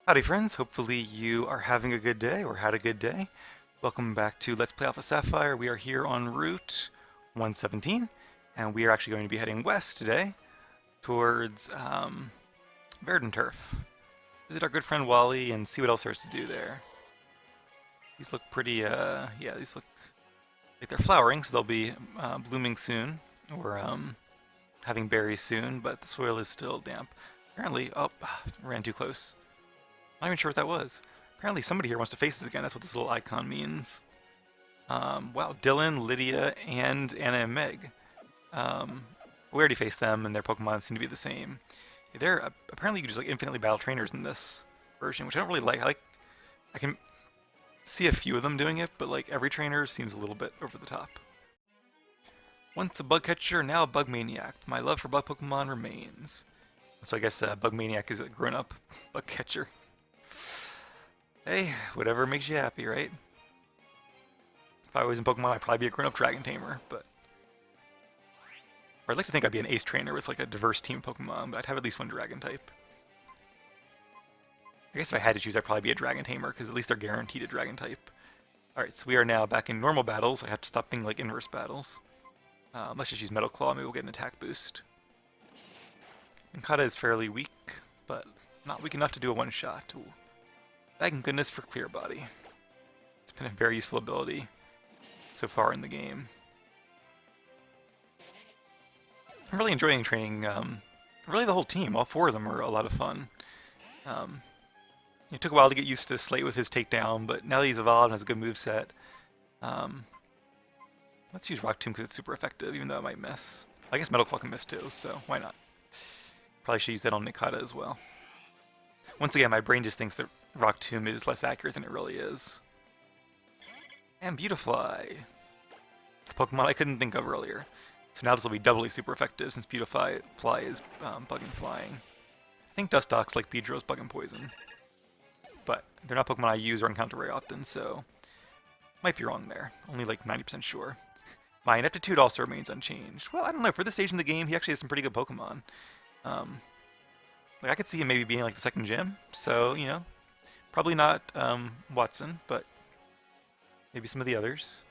Howdy friends, hopefully you are having a good day or had a good day. Welcome back to Let's Play Alpha Sapphire. We are here on Route 117, and we are actually going to be heading west today towards Verdanturf. Visit our good friend Wally and see what else there's to do there. These look pretty, yeah, these look like they're flowering, so they'll be blooming soon, or having berries soon, but the soil is still damp. Apparently, oh, ran too close. Not even sure what that was. Apparently somebody here wants to face us again. That's what this little icon means. Wow, Dylan, Lydia, and Anna and Meg. We already faced them, and their Pokemon seem to be the same. They're apparently you can just like infinitely battle trainers in this version, which I don't really like. I can see a few of them doing it, but like every trainer seems a little bit over the top. Once a bug catcher, now a bug maniac. My love for bug Pokemon remains. So I guess bug maniac is a grown-up bug catcher. Hey, whatever makes you happy, right? If I was in Pokemon, I'd probably be a grown-up dragon tamer, but... Or I'd like to think I'd be an ace trainer with like a diverse team of Pokemon, but I'd have at least one dragon type. I guess if I had to choose, I'd probably be a dragon tamer, because at least they're guaranteed a dragon type. Alright, so we are now back in normal battles. I have to stop being like inverse battles. Let's just use Metal Claw, maybe we'll get an attack boost. Inkata is fairly weak, but not weak enough to do a one-shot. Thank goodness for Clear Body. It's been a very useful ability so far in the game. I'm really enjoying training, really the whole team. All four of them are a lot of fun. It took a while to get used to Slate with his takedown, but now that he's evolved and has a good moveset, let's use Rock Tomb because it's super effective, even though it might miss. I guess Metal Claw can miss too, so why not? Probably should use that on Nikata as well. Once again, my brain just thinks that Rock Tomb is less accurate than it really is. And Beautifly, the Pokemon I couldn't think of earlier. So now this will be doubly super effective since Beautifly is bug and flying. I think Dustox like Beedrill's bug and poison. But they're not Pokemon I use or encounter very often, so might be wrong there. Only like 90% sure. My ineptitude also remains unchanged. Well, I don't know. For this stage in the game, he actually has some pretty good Pokemon. Like I could see him maybe being like the second gym, so you know, probably not Watson, but maybe some of the others.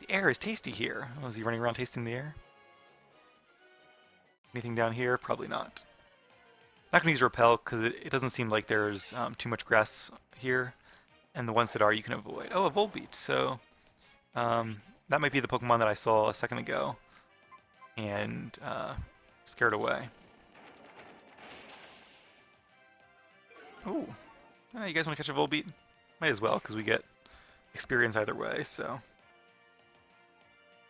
The air is tasty here. Oh, is he running around tasting the air? Anything down here? Probably not. Not going to use Repel because it doesn't seem like there's too much grass here, and the ones that are you can avoid. Oh, a Volbeat. So that might be the Pokemon that I saw a second ago and scared away. Ooh. You guys want to catch a Volbeat? Might as well because we get experience either way, so...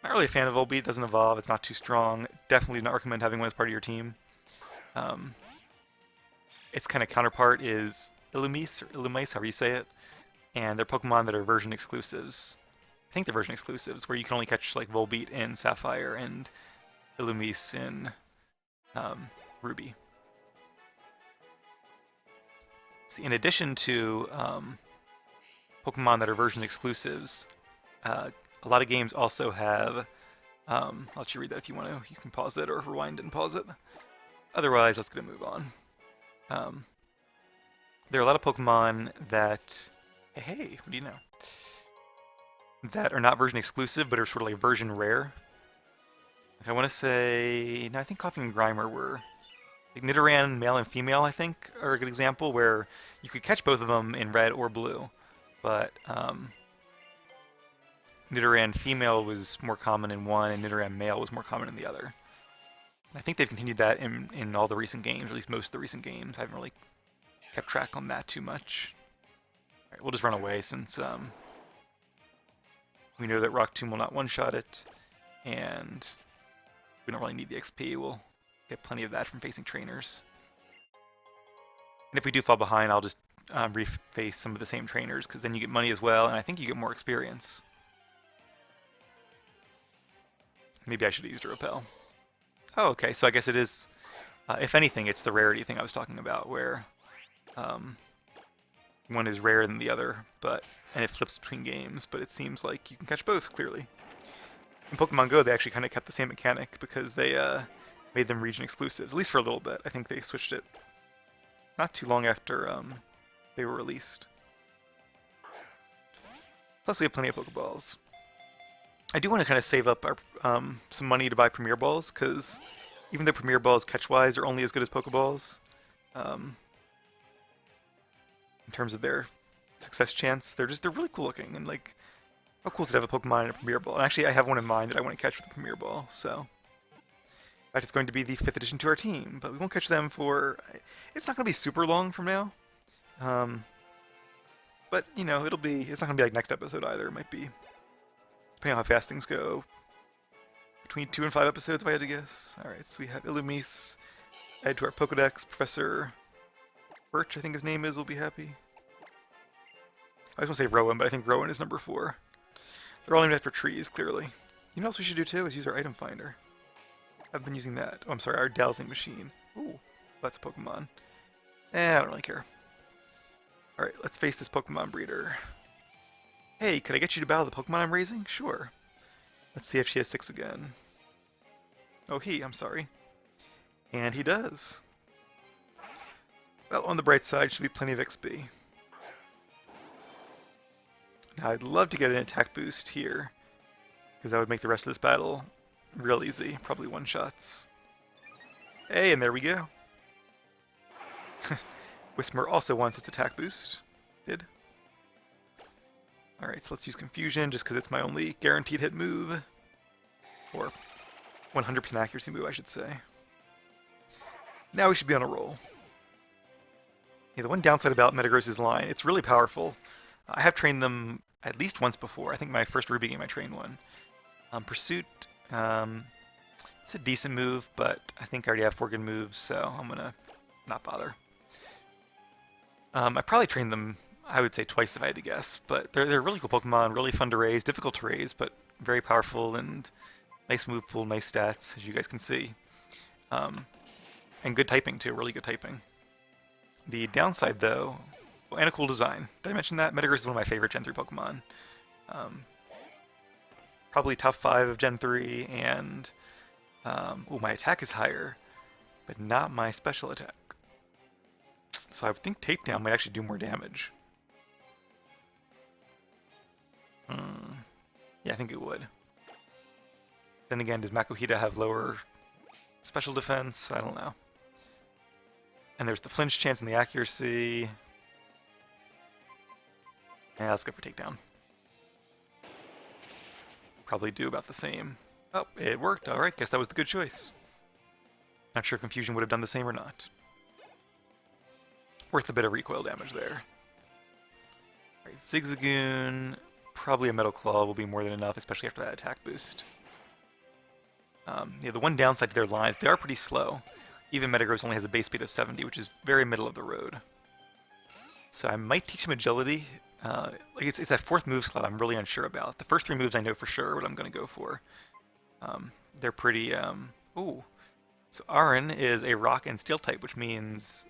Not really a fan of Volbeat, doesn't evolve, it's not too strong. Definitely do not recommend having one as part of your team. Its kind of counterpart is Illumise, or Illumise, however you say it, and they're Pokemon that are version exclusives. I think they're version exclusives, where you can only catch like Volbeat in Sapphire and Illumise in Ruby. See, in addition to Pokemon that are version exclusives, a lot of games also have, I'll let you read that if you want to. You can pause it or rewind and pause it. Otherwise, let's get a move on. There are a lot of Pokemon that, hey, what do you know? That are not version exclusive, but are sort of like version rare. If I want to say, no, I think Coffee and Grimer were, like Nidoran male and female, I think, are a good example where you could catch both of them in red or blue, but Nidoran female was more common in one, and Nidoran male was more common in the other. I think they've continued that in all the recent games, or at least most of the recent games. I haven't really kept track on that too much. Alright, we'll just run away since we know that Rock Tomb will not one-shot it, and we don't really need the XP. We'll get plenty of that from facing trainers. And if we do fall behind, I'll just reface some of the same trainers, because then you get money as well, and I think you get more experience. Maybe I should have used a Repel. Oh, okay, so I guess it is, if anything, it's the rarity thing I was talking about, where one is rarer than the other, and it flips between games, but it seems like you can catch both, clearly. In Pokemon Go, they actually kind of kept the same mechanic because they made them region exclusives, at least for a little bit. I think they switched it not too long after they were released. Plus, we have plenty of Pokeballs. I do want to kind of save up our some money to buy Premier Balls, because even though Premier Balls catch-wise are only as good as Pokeballs, um, in terms of their success chance, they're really cool looking, and like, how cool is it to have a Pokemon in a Premier Ball? And actually, I have one in mind that I want to catch with a Premier Ball, so. In fact, it's going to be the 5th addition to our team, but we won't catch them for, it's not going to be super long from now. But, you know, it's not going to be like next episode either. It might be, depending on how fast things go, between 2 and 5 episodes if I had to guess. Alright, so we have Illumise, add to our Pokedex, Professor Birch, I think his name is, will be happy. I was going to say Rowan, but I think Rowan is number 4. They're all named after trees, clearly. You know what else we should do too, is use our item finder. I've been using that. Oh, I'm sorry, our dowsing machine. Ooh, that's a Pokemon. I don't really care. Alright, let's face this Pokemon breeder. Hey, could I get you to battle the Pokemon I'm raising? Sure. Let's see if she has 6 again. Oh, I'm sorry. And he does. Well, on the bright side, should be plenty of XP. Now, I'd love to get an attack boost here, because that would make the rest of this battle real easy. Probably one-shots. Hey, and there we go. Whismur also wants its attack boost. Did. Alright, so let's use Confusion, just because it's my only guaranteed hit move. Or 100% accuracy move, I should say. Now we should be on a roll. Yeah, the one downside about Metagross's line, it's really powerful. I have trained them at least once before. I think my first Ruby game I trained one. Pursuit, it's a decent move, but I think I already have 4 good moves, so I'm gonna not bother. I probably trained them, I would say twice if I had to guess, but they're really cool Pokemon, really fun to raise, difficult to raise, but very powerful and nice move pool, nice stats, as you guys can see. And good typing too, really good typing. The downside though, and a cool design. Did I mention that? Metagross is one of my favorite Gen 3 Pokemon. Probably top 5 of Gen 3, and my attack is higher, but not my special attack. So I would think Takedown might actually do more damage. Yeah, I think it would. Then again, does Makuhita have lower special defense? I don't know. And there's the flinch chance and the accuracy. Yeah, let's go for Takedown. Probably do about the same. Oh, it worked. Alright, guess that was the good choice. Not sure if Confusion would have done the same or not. Worth a bit of recoil damage there. Alright, Zigzagoon, probably a Metal Claw will be more than enough, especially after that attack boost. Yeah, the one downside to their lines, they are pretty slow. Even Metagross only has a base speed of 70, which is very middle of the road. So I might teach him Agility. It's that 4th move slot I'm really unsure about. The first 3 moves I know for sure what I'm going to go for. They're pretty... Ooh. So Aron is a Rock and Steel type, which means...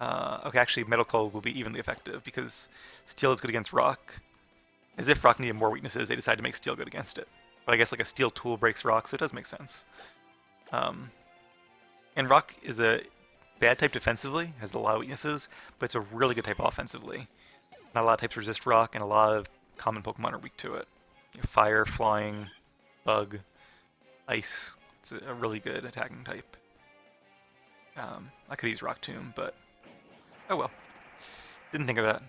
okay, actually Metal Claw will be evenly effective, because Steel is good against Rock. As if Rock needed more weaknesses, they decided to make Steel good against it. But I guess like a Steel tool breaks Rock, so it does make sense. And Rock is a bad type defensively, has a lot of weaknesses, but it's a really good type offensively. Not a lot of types resist Rock, and a lot of common Pokemon are weak to it. Fire, Flying, Bug, Ice. It's a really good attacking type. I could use Rock Tomb, but oh well. Didn't think of that.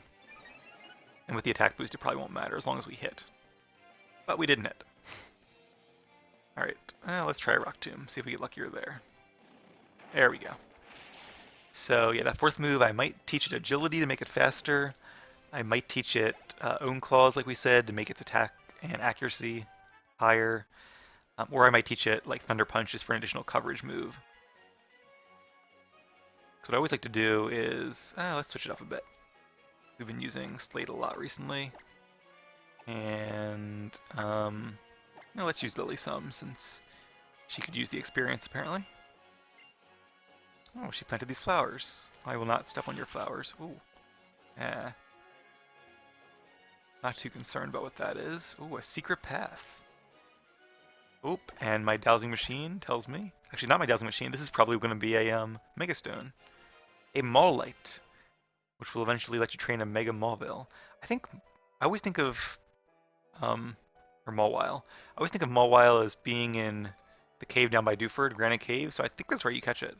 And with the attack boost, it probably won't matter as long as we hit. But we didn't hit. Alright, let's try Rock Tomb, see if we get luckier there. There we go. So yeah, that 4th move, I might teach it Agility to make it faster. I might teach it Own Claws, like we said, to make its attack and accuracy higher. Or I might teach it like Thunder Punch just for an additional coverage move. So what I always like to do is, let's switch it up a bit. We've been using Slate a lot recently. And let's use Lily some, since she could use the experience apparently. Oh, she planted these flowers. I will not step on your flowers. Ooh. Not too concerned about what that is. Ooh, a secret path. Oop, and my dowsing machine tells me. Actually, not my dowsing machine. This is probably going to be a Megastone. a Mawlite, which will eventually let you train a Mega Mauville. I always think of, or Mawile. I always think of Mawile as being in the cave down by Dewford, Granite Cave, so I think that's where you catch it.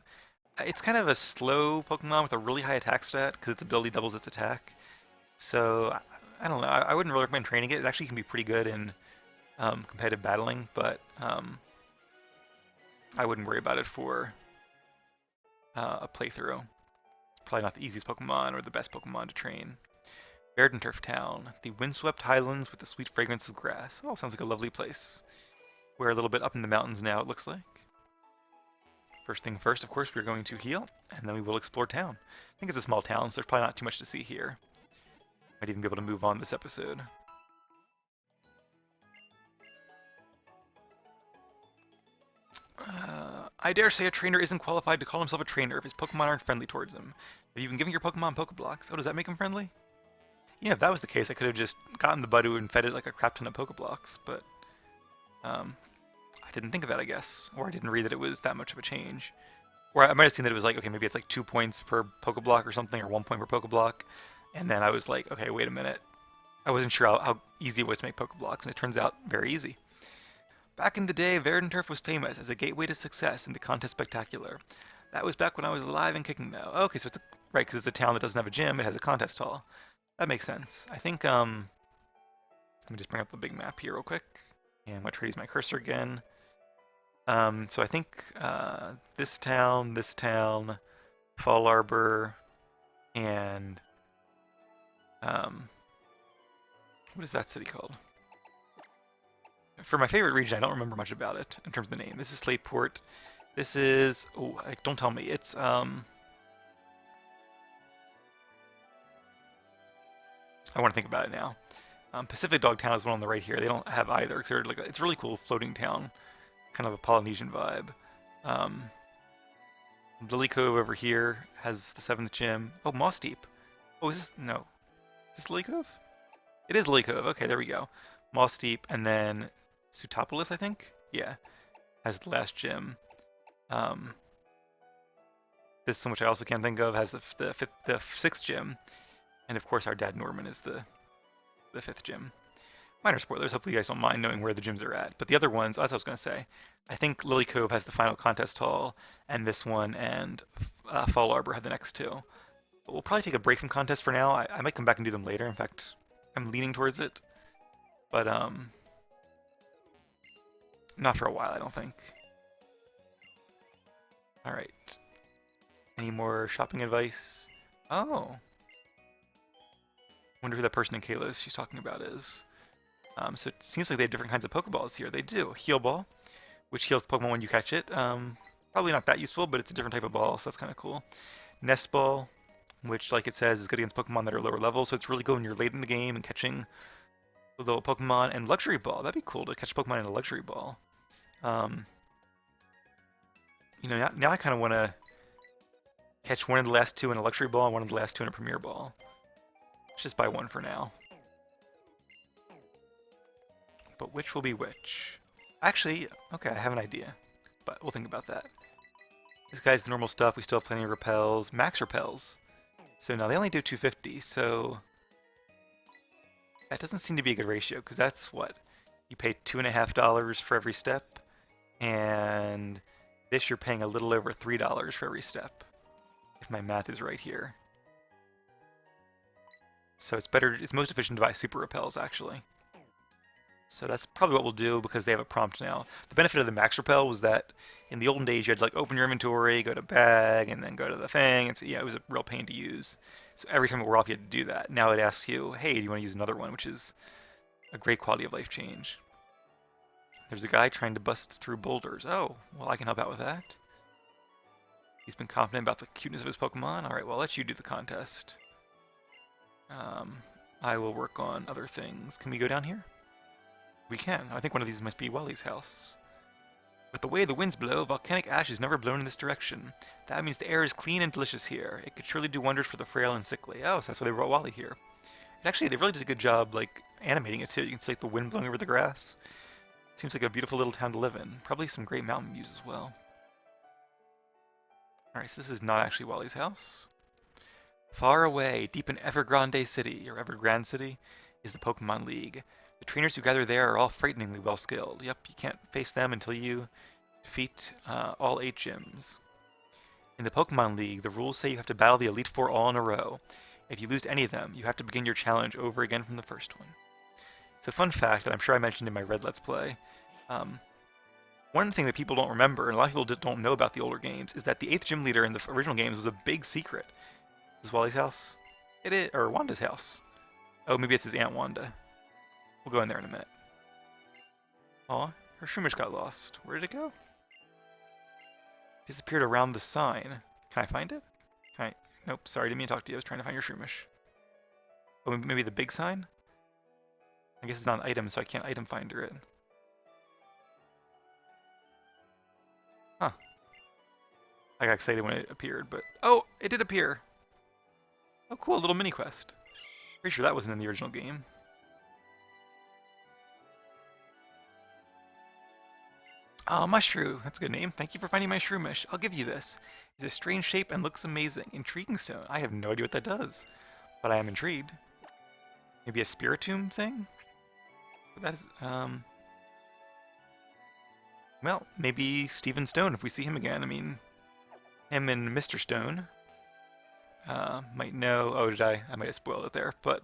It's kind of a slow Pokemon with a really high attack stat because its ability doubles its attack. So I don't know. I wouldn't really recommend training it. It actually can be pretty good in competitive battling, but I wouldn't worry about it for a playthrough. Probably not the easiest Pokemon or the best Pokemon to train. Verdanturf Town, the windswept highlands with the sweet fragrance of grass. Oh, sounds like a lovely place. We're a little bit up in the mountains now, it looks like. First thing first, of course, we're going to heal, and then we will explore town. I think it's a small town, so there's probably not too much to see here. Might even be able to move on this episode. I dare say a trainer isn't qualified to call himself a trainer if his Pokemon aren't friendly towards him. Have you been giving your Pokemon Pokeblocks? Oh, does that make him friendly? You know, if that was the case, I could have just gotten the Budu and fed it like a crap ton of Pokeblocks, but I didn't think of that, I guess. Or I didn't read that it was that much of a change. Or I might have seen that it was like, okay, maybe it's like 2 points per Pokeblock or something, or 1 point per Pokeblock. And then I was like, okay, wait a minute. I wasn't sure how easy it was to make Pokeblocks, and it turns out very easy. Back in the day, Verdanturf was famous as a gateway to success in the contest spectacular. That was back when I was alive and kicking, though. Okay, so it's right, because it's a town that doesn't have a gym, it has a contest hall. That makes sense. I think, let me just bring up the big map here real quick. And I'm going to try to use my cursor again. So I think this town, Fall Arbor, and what is that city called? For my favorite region, I don't remember much about it in terms of the name. This is Slateport. This is, oh, don't tell me. It's I want to think about it now. Pacific Dog Town is one on the right here. They don't have either. Cause like it's a really cool floating town, kind of a Polynesian vibe. Lily Cove over here has the 7th gym. Oh, Moss Deep. Oh, is this, no. Is this Lily Cove? It is Lily Cove. Okay, there we go. Moss Deep, and then Sutopolis, I think? Yeah, has the last gym. This one, which I also can't think of, has the 6th gym. And of course, our dad Norman is the 5th gym. Minor spoilers, hopefully you guys don't mind knowing where the gyms are at. But the other ones, as I was going to say, I think Lily Cove has the final contest hall, and this one and Fall Arbor have the next two. But we'll probably take a break from contests for now. I might come back and do them later. In fact, I'm leaning towards it. But not for a while, I don't think. Alright. Any more shopping advice? Oh. Wonder who that person in Kalos she's talking about is. So it seems like they have different kinds of Pokeballs here. They do. Heal Ball, which heals Pokemon when you catch it. Probably not that useful, but it's a different type of ball, so that's kind of cool. Nest Ball, which, like it says, is good against Pokemon that are lower level, so it's really good when you're late in the game and catching the little Pokemon. And Luxury Ball, that'd be cool to catch Pokemon in a Luxury Ball. You know, now I kind of want to catch one of the last two in a Luxury Ball and one of the last two in a Premier Ball. Let's just buy one for now. But which will be which? Actually, okay, I have an idea, but we'll think about that. This guy's the normal stuff. We still have plenty of repels. Max repels. So now they only do 250, so that doesn't seem to be a good ratio, because that's what? You pay $2.50 for every step, and this you're paying a little over $3 for every step, if my math is right here. So it's most efficient to buy super repels, actually. So that's probably what we'll do because they have a prompt now. The benefit of the max repel was that in the olden days you had to like open your inventory, go to bag, and then go to the thing, and so yeah, it was a real pain to use. So every time it wore off you had to do that. Now it asks you, hey, do you want to use another one, which is a great quality of life change. There's a guy trying to bust through boulders. Oh, well I can help out with that. He's been confident about the cuteness of his Pokemon. Alright, well I'll let you do the contest. I will work on other things. Can we go down here? We can. I think one of these must be Wally's house. With the way the winds blow, volcanic ash is never blown in this direction. That means the air is clean and delicious here. It could surely do wonders for the frail and sickly. Oh, so that's why they brought Wally here. And actually, they really did a good job, like, animating it too. You can see like the wind blowing over the grass. Seems like a beautiful little town to live in. Probably some great mountain views as well. Alright, so this is not actually Wally's house. Far away, deep in Evergrande City, or Evergrande City, is the Pokemon League. The trainers who gather there are all frighteningly well skilled. Yep, you can't face them until you defeat all 8 gyms. In the Pokemon League, the rules say you have to battle the Elite Four all in a row. If you lose any of them, you have to begin your challenge over again from the first one. It's a fun fact that I'm sure I mentioned in my Red Let's Play. Um, One thing that people don't remember, and a lot of people don't know about the older games, is that the 8th gym leader in the original games was a big secret. Is this Wally's house? It is, or Wanda's house. Oh, maybe it's his Aunt Wanda. We'll go in there in a minute. Aw, her Shroomish got lost. Where did it go? Disappeared around the sign. Can I find it? Can I? Nope, sorry, didn't mean to talk to you. I was trying to find your Shroomish. Oh, maybe the big sign? I guess it's not an item, so I can't item finder it. Huh. I got excited when it appeared, but... Oh, it did appear! Oh, cool, a little mini quest. Pretty sure that wasn't in the original game. Oh, Mushroom. That's a good name. Thank you for finding my Shroomish. I'll give you this. It's a strange shape and looks amazing. Intriguing stone. I have no idea what that does, but I am intrigued. Maybe a Spiritomb thing? That is, well, maybe Steven Stone if we see him again. I mean, him and Mr. Stone might know. Oh, did I? I might have spoiled it there, but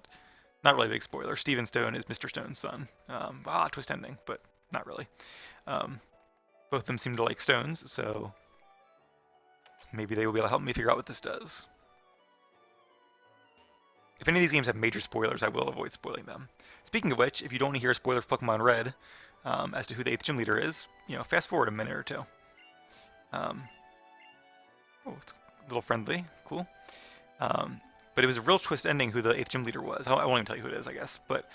not really a big spoiler. Steven Stone is Mr. Stone's son. Twist ending, but not really. Both of them seem to like stones, so maybe they will be able to help me figure out what this does. If any of these games have major spoilers, I will avoid spoiling them. Speaking of which, if you don't want to hear a spoiler for Pokemon Red as to who the 8th gym leader is, fast forward a minute or two. Oh, it's a little friendly. Cool. But it was a real twist ending who the 8th gym leader was. I won't even tell you who it is, I guess. But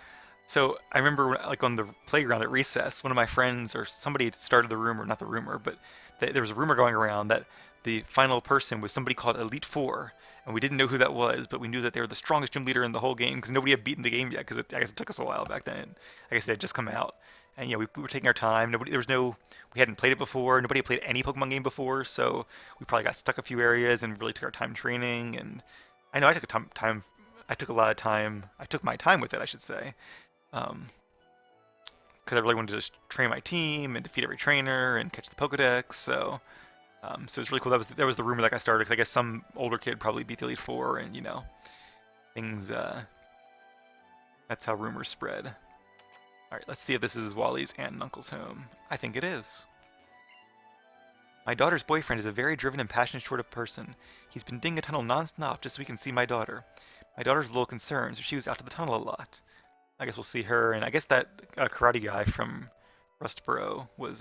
so I remember, like on the playground at recess, one of my friends or somebody started the rumor, not the rumor, but there was a rumor going around that the final person was somebody called Elite Four, and we didn't know who that was, but we knew that they were the strongest gym leader in the whole game because nobody had beaten the game yet. Because I guess it took us a while back then. I guess it had just come out, and we were taking our time. We hadn't played it before. Nobody had played any Pokemon game before, so we probably got stuck a few areas and really took our time training. And I know I took I took a lot of time. I took my time with it, I should say. Because I really wanted to just train my team and defeat every trainer and catch the Pokedex. So it was really cool. That was the rumor that got started. 'Cause I guess some older kid probably beat the Elite Four, and things. That's how rumors spread. All right, let's see if this is Wally's aunt and uncle's home. I think it is. My daughter's boyfriend is a very driven and passionate sort of person. He's been digging a tunnel non-stop just so we can see my daughter. My daughter's a little concerned, so she was out to the tunnel a lot. I guess we'll see her, and I guess that karate guy from Rustboro was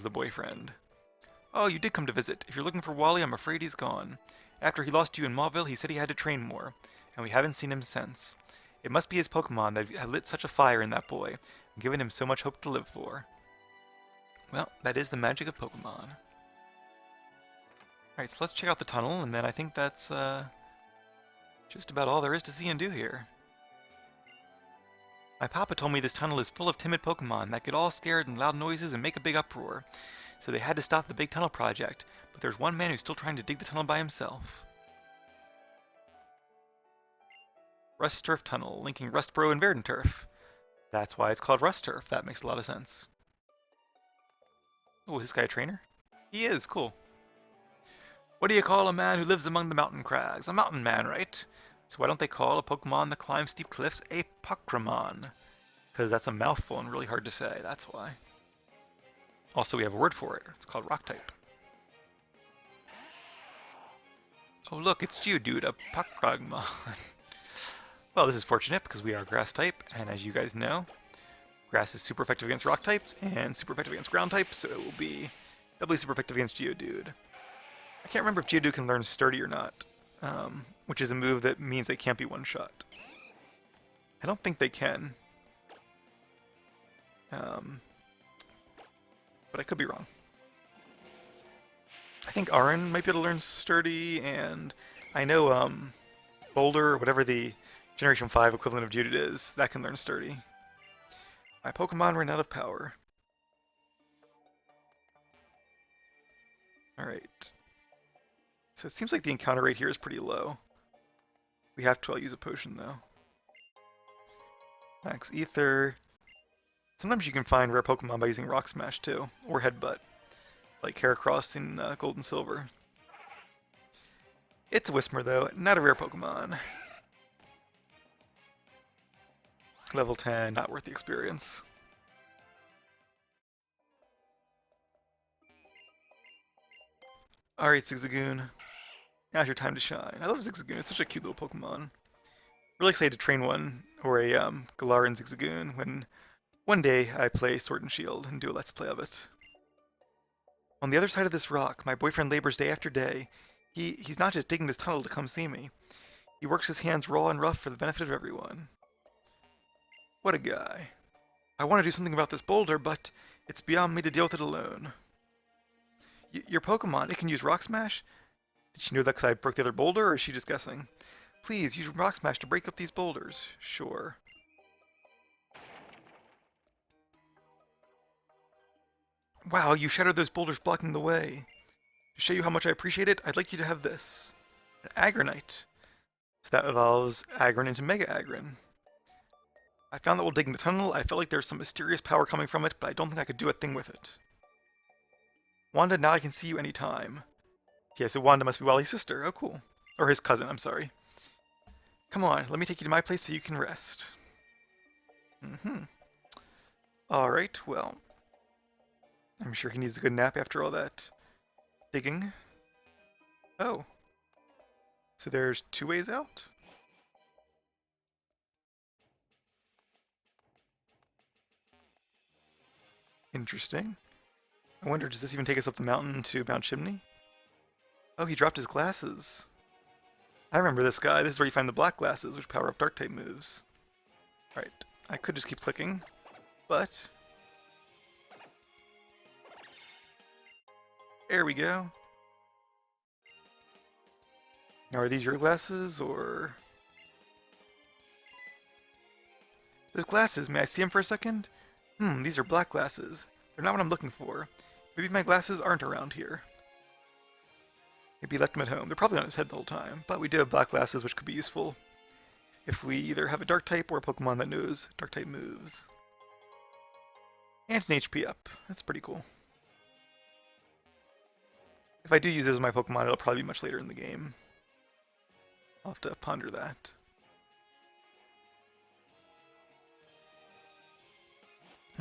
the boyfriend. Oh, you did come to visit. If you're looking for Wally, I'm afraid he's gone. After he lost you in Mauville, he said he had to train more, and we haven't seen him since. It must be his Pokemon that had lit such a fire in that boy, and given him so much hope to live for. Well, that is the magic of Pokemon. Alright, so let's check out the tunnel, and then I think that's just about all there is to see and do here. My papa told me this tunnel is full of timid Pokemon that get all scared and loud noises and make a big uproar. So they had to stop the big tunnel project, but there's one man who's still trying to dig the tunnel by himself. Rustturf Tunnel, linking Rustboro and Verdanturf. That's why it's called Rustturf. That makes a lot of sense. Oh, is this guy a trainer? He is, cool. What do you call a man who lives among the mountain crags? A mountain man, right? So why don't they call a Pokemon that climbs steep cliffs a Pokemon? Because that's a mouthful and really hard to say, that's why. Also, we have a word for it. It's called Rock type. Oh look, it's Geodude, a Pokemon. Well, this is fortunate because we are Grass type, and as you guys know, Grass is super effective against Rock types and super effective against Ground types, so it will be doubly super effective against Geodude. I can't remember if Geodude can learn Sturdy or not, which is a move that means they can't be one-shot. I don't think they can. But I could be wrong. I think Arin might be able to learn Sturdy, and I know Boulder, whatever the Generation 5 equivalent of Geodude is, that can learn Sturdy. My Pokemon ran out of power. Alright. So it seems like the encounter rate here is pretty low. We have to use a potion though. Max Ether. Sometimes you can find rare Pokemon by using Rock Smash too, or Headbutt, like Heracross in Gold and Silver. It's a Whismur though, not a rare Pokemon. Level 10, not worth the experience. Alright, Zigzagoon. Now's your time to shine. I love Zigzagoon, it's such a cute little Pokemon. Really excited to train one, or a Galaran Zigzagoon, when one day I play Sword and Shield and do a Let's Play of it. On the other side of this rock, my boyfriend labors day after day. He's not just digging this tunnel to come see me. He works his hands raw and rough for the benefit of everyone. What a guy. I want to do something about this boulder, but it's beyond me to deal with it alone. Your Pokemon, it can use Rock Smash? Did she know that because I broke the other boulder, or is she just guessing? Please, use Rock Smash to break up these boulders. Sure. Wow, you shattered those boulders blocking the way. To show you how much I appreciate it, I'd like you to have this. An Agronite. So that evolves Aggron into Mega Aggron. I found that while digging the tunnel, I felt like there was some mysterious power coming from it, but I don't think I could do a thing with it. Wanda, now I can see you anytime. Yeah, so Wanda must be Wally's sister. Oh, cool. Or his cousin, I'm sorry. Come on, let me take you to my place so you can rest. Alright, well. I'm sure he needs a good nap after all that digging. Oh. So there's two ways out? Interesting. I wonder, does this even take us up the mountain to Mount Chimney? Oh, he dropped his glasses. I remember this guy. This is where you find the black glasses, which power up Dark-type moves. Alright, I could just keep clicking, but... There we go. Now, are these your glasses, or... Those glasses, may I see them for a second? These are black glasses. They're not what I'm looking for. Maybe my glasses aren't around here. Maybe he left them at home. They're probably on his head the whole time, but we do have black glasses, which could be useful if we either have a dark type or a Pokemon that knows dark type moves. And an HP up. That's pretty cool. If I do use those as my Pokemon, it'll probably be much later in the game. I'll have to ponder that.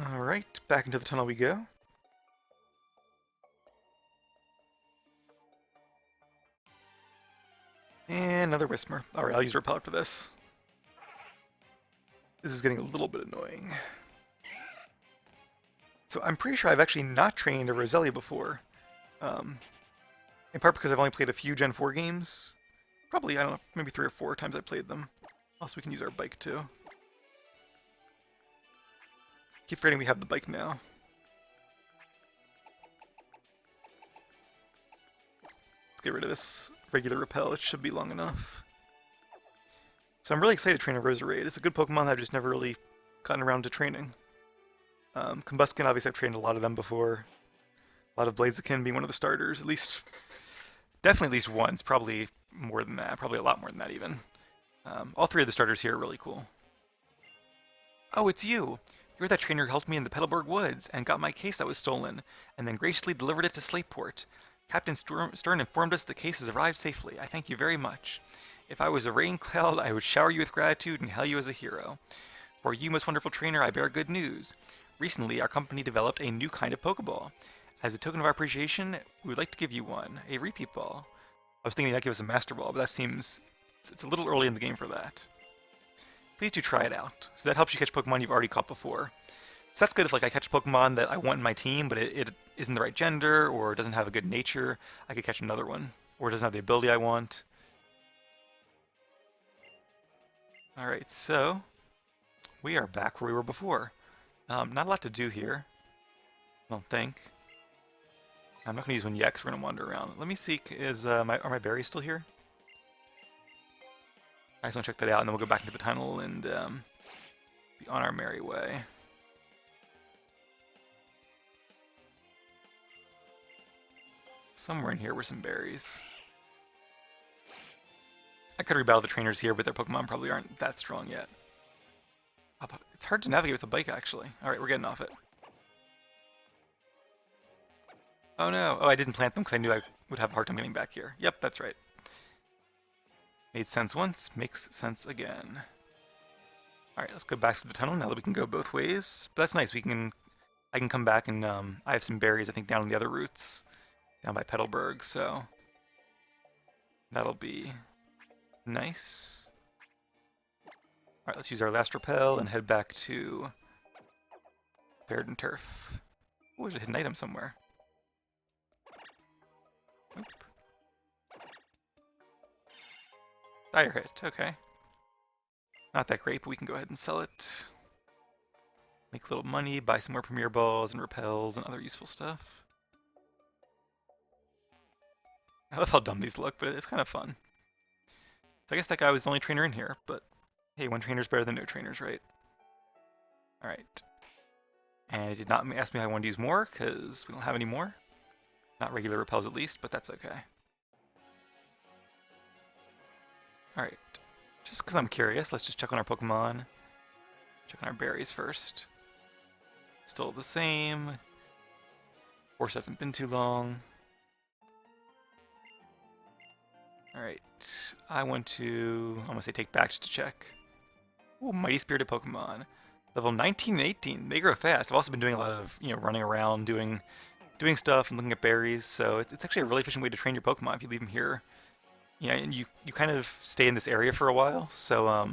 Alright, back into the tunnel we go. And another Whismur. Alright, I'll use Repel for this. This is getting a little bit annoying. So I'm pretty sure I've actually not trained a Roselia before. In part because I've only played a few Gen 4 games. Probably, I don't know, maybe 3 or 4 times I've played them. Also, we can use our bike too. Keep forgetting we have the bike now. Let's get rid of this regular Repel. It should be long enough. So I'm really excited to train a Roserade. It's a good Pokemon that I've just never really gotten around to training. Combuskin, obviously I've trained a lot of them before. A lot of Blaziken being one of the starters, at least, definitely at least once, probably more than that, probably a lot more than that even. All three of the starters here are really cool. Oh, it's you! You're that trainer who helped me in the Petalburg Woods and got my case that was stolen, and then graciously delivered it to Slateport. Captain Stern informed us the case has arrived safely. I thank you very much. If I was a rain cloud, I would shower you with gratitude and hail you as a hero. For you, most wonderful trainer, I bear good news. Recently, our company developed a new kind of Pokeball. As a token of our appreciation, we would like to give you one, a repeat ball. I was thinking that give us a Master Ball, but that seems... it's a little early in the game for that. Please do try it out. So that helps you catch Pokemon you've already caught before. So that's good if like I catch a Pokemon that I want in my team, but it isn't the right gender, or doesn't have a good nature, I could catch another one. Or doesn't have the ability I want. Alright, so... we are back where we were before. Not a lot to do here. I don't think. I'm not going to use one yet because we're going to wander around. Let me see, are my berries still here? I just want to check that out, and then we'll go back into the tunnel and be on our merry way. Somewhere in here were some berries. I could rebattle the trainers here, but their Pokemon probably aren't that strong yet. It's hard to navigate with a bike, actually. Alright, we're getting off it. Oh no. Oh, I didn't plant them because I knew I would have a hard time getting back here. Yep, that's right. Made sense once, makes sense again. Alright, let's go back to the tunnel now that we can go both ways. But that's nice, I can come back and I have some berries I think down in the other routes. Down by Petalburg, so that'll be nice. Alright, let's use our last repel and head back to Verdanturf. Oh, there's a hidden item somewhere. Oop. Fire hit, okay. Not that great, but we can go ahead and sell it. Make a little money, buy some more Premier Balls and repels and other useful stuff. I love how dumb these look, but it's kind of fun. So I guess that guy was the only trainer in here, but hey, one trainer's better than no trainers, right? Alright. And it did not ask me if I wanted to use more, because we don't have any more. Not regular repels at least, but that's okay. Alright. Just because I'm curious, let's just check on our Pokemon. Check on our berries first. Still the same. Course hasn't been too long. Alright. I want to, I'm going to say take back just to check. Ooh, Mighty Spirited Pokemon. Level 19 and 18. They grow fast. I've also been doing a lot of, running around, doing stuff and looking at berries. So it's actually a really efficient way to train your Pokemon if you leave them here. And you kind of stay in this area for a while. So,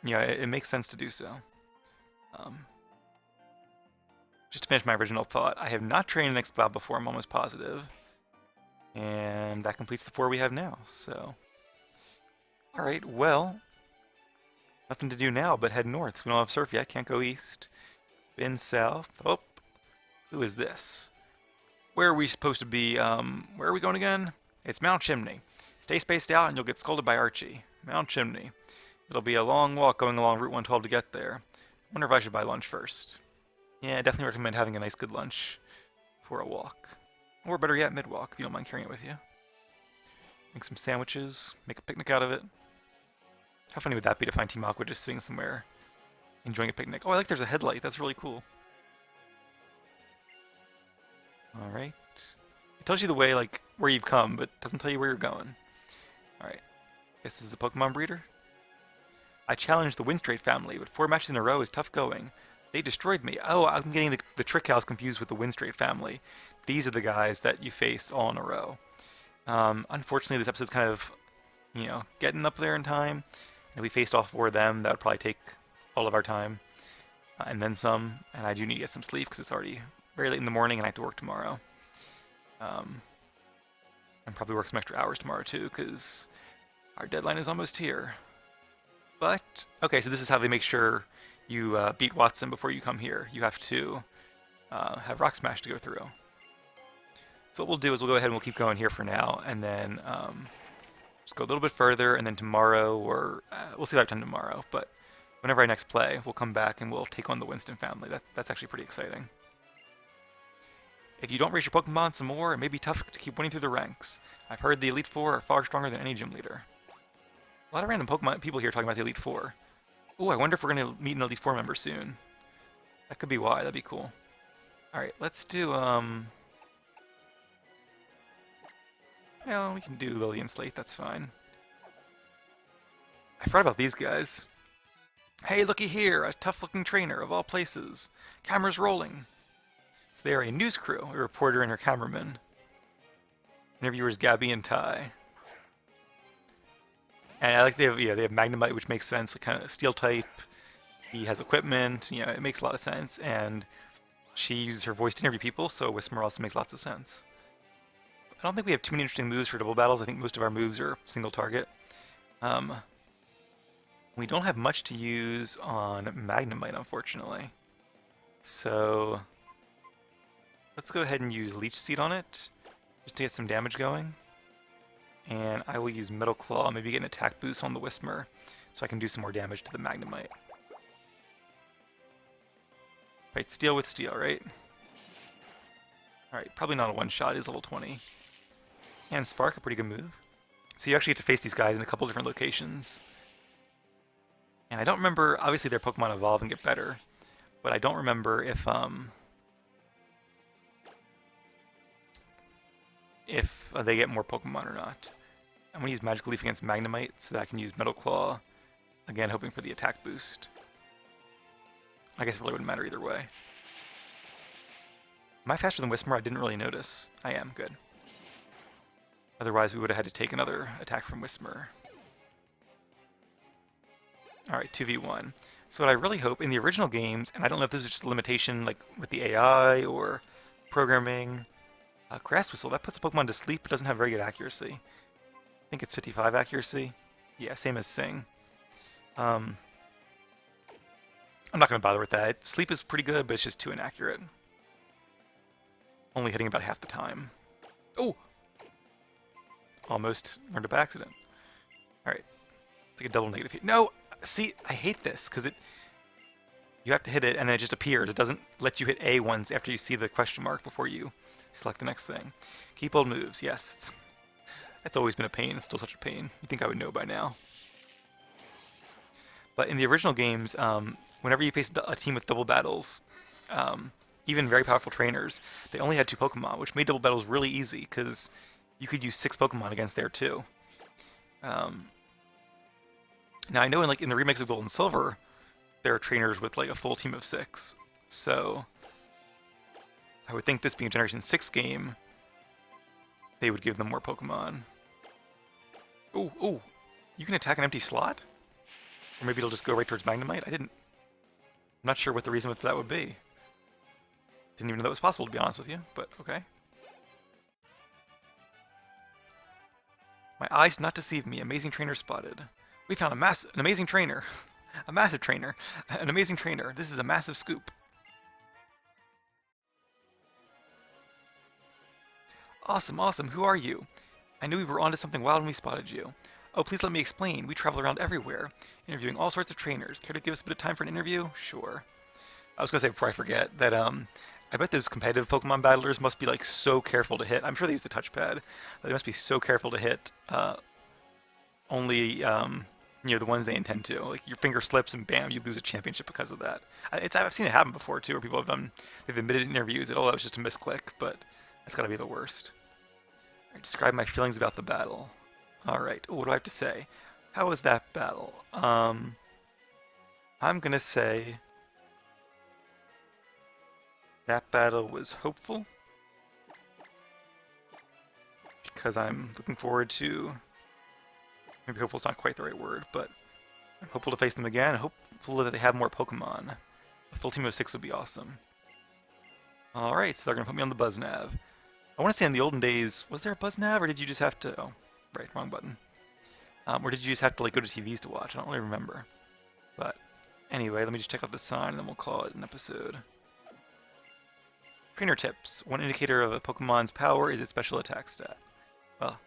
it makes sense to do so. Just to finish my original thought, I have not trained an Exploud before, I'm almost positive. And that completes the 4 we have now, so. Alright, well, nothing to do now but head north. We don't have surf yet, can't go east. Been south. Oh, who is this? Where are we supposed to be? Where are we going again? It's Mount Chimney. Stay spaced out and you'll get scolded by Archie. Mount Chimney. It'll be a long walk going along Route 112 to get there. Wonder if I should buy lunch first. Yeah, I definitely recommend having a nice good lunch for a walk. Or better yet, mid-walk, if you don't mind carrying it with you. Make some sandwiches, make a picnic out of it. How funny would that be to find Team Aqua just sitting somewhere, enjoying a picnic? Oh, I like there's a headlight, that's really cool. Alright. It tells you the way, like, where you've come, but doesn't tell you where you're going. Alright. Guess this is a Pokemon breeder? I challenged the Winstraight family, but 4 matches in a row is tough going. They destroyed me. Oh, I'm getting the Trick Cows confused with the Winstraight family. These are the guys that you face all in a row. Unfortunately, this episode's kind of, getting up there in time. And if we faced all 4 of them, that would probably take all of our time. And then some. And I do need to get some sleep because it's already very late in the morning and I have to work tomorrow. And probably work some extra hours tomorrow too because our deadline is almost here. But, okay, so this is how they make sure you beat Watson before you come here. You have to have Rock Smash to go through. So what we'll do is we'll go ahead and we'll keep going here for now, and then just go a little bit further, and then tomorrow, or we'll see if I have time tomorrow, but whenever I next play, we'll come back and we'll take on the Winston family. That's actually pretty exciting. If you don't raise your Pokemon some more, it may be tough to keep winning through the ranks. I've heard the Elite Four are far stronger than any gym leader. A lot of random Pokemon people here talking about the Elite Four. Ooh, I wonder if we're going to meet an Elite Four member soon. That could be why. That'd be cool. Alright, let's do, well, we can do Lillian Slate, that's fine. I forgot about these guys. Hey, looky here, a tough-looking trainer of all places. Cameras rolling. So they are a news crew, a reporter and her cameraman. Interviewers Gabby and Ty. And I like they have Magnemite, which makes sense, like kind of steel type. He has equipment, it makes a lot of sense. And she uses her voice to interview people, so Whismur also makes lots of sense. I don't think we have too many interesting moves for double battles. I think most of our moves are single target. We don't have much to use on Magnemite, unfortunately. So let's go ahead and use Leech Seed on it, just to get some damage going. And I will use Metal Claw, maybe get an attack boost on the Whismur, so I can do some more damage to the Magnemite. Right, Steel with Steel, right? Alright, probably not a one-shot, he's level 20. And Spark, a pretty good move. So you actually get to face these guys in a couple different locations. And I don't remember, obviously their Pokemon evolve and get better, but I don't remember if they get more Pokemon or not. I'm going to use Magic Leaf against Magnemite so that I can use Metal Claw, again hoping for the attack boost. I guess it really wouldn't matter either way. Am I faster than Whismur? I didn't really notice. I am, good. Otherwise we would have had to take another attack from Whismur. Alright, 2v1. So what I really hope in the original games, and I don't know if this is just a limitation like with the AI or programming, Grass Whistle, that puts a Pokemon to sleep but doesn't have very good accuracy. I think it's 55 accuracy. Yeah, same as Sing. I'm not going to bother with that. Sleep is pretty good, but it's just too inaccurate. Only hitting about half the time. Oh! Almost learned it by accident. Alright. It's like a double negative hit. No! See, I hate this, because you have to hit it and then it just appears. It doesn't let you hit A once after you see the question mark before you select the next thing. Keep old moves, yes. That's always been a pain. It's still such a pain. You'd think I would know by now. But in the original games, whenever you faced a team with double battles, even very powerful trainers, they only had 2 Pokemon, which made double battles really easy because you could use 6 Pokemon against there too. Now I know in the remakes of Gold and Silver, there are trainers with like a full team of 6, so I would think this being a Generation 6 game, they would give them more Pokemon. Ooh, ooh, you can attack an empty slot? Or maybe it'll just go right towards Magnemite? I'm not sure what the reason for that would be. Didn't even know that was possible, to be honest with you, but okay. My eyes not deceive me. Amazing trainer spotted. We found an amazing trainer. A massive trainer. An amazing trainer. This is a massive scoop. Awesome, awesome. Who are you? I knew we were onto something wild when we spotted you. Oh, please let me explain. We travel around everywhere, interviewing all sorts of trainers. Care to give us a bit of time for an interview? Sure. I was going to say before I forget that I bet those competitive Pokemon battlers must be like so careful to hit. I'm sure they use the touchpad, but they must be so careful to hit only the ones they intend to. Like your finger slips and bam, you lose a championship because of that. I've seen it happen before too, where people they've admitted in interviews that that was just a misclick, but that's got to be the worst. Right, describe my feelings about the battle. All right, what do I have to say? How was that battle? I'm gonna say that battle was hopeful because I'm looking forward to. Maybe hopeful is not quite the right word, but I'm hopeful to face them again. Hopeful that they have more Pokemon. A full team of 6 would be awesome. Alright, so they're going to put me on the Buzznav. I want to say in the olden days, was there a Buzznav, or did you just have to... Oh, right, wrong button. Or did you just have to go to TVs to watch? I don't really remember. But anyway, let me just check out the sign, and then we'll call it an episode. Trainer tips. One indicator of a Pokemon's power is its special attack stat. Well,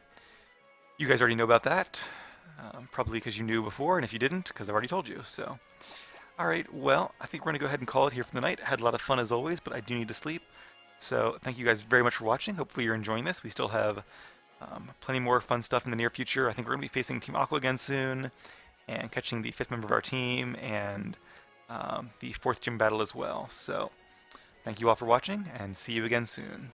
you guys already know about that. Probably because you knew before, and if you didn't, because I've already told you, so... Alright, well, I think we're going to go ahead and call it here for the night. I had a lot of fun as always, but I do need to sleep. So thank you guys very much for watching. Hopefully you're enjoying this. We still have plenty more fun stuff in the near future. I think we're going to be facing Team Aqua again soon, and catching the 5th member of our team, and the 4th gym battle as well. So thank you all for watching, and see you again soon.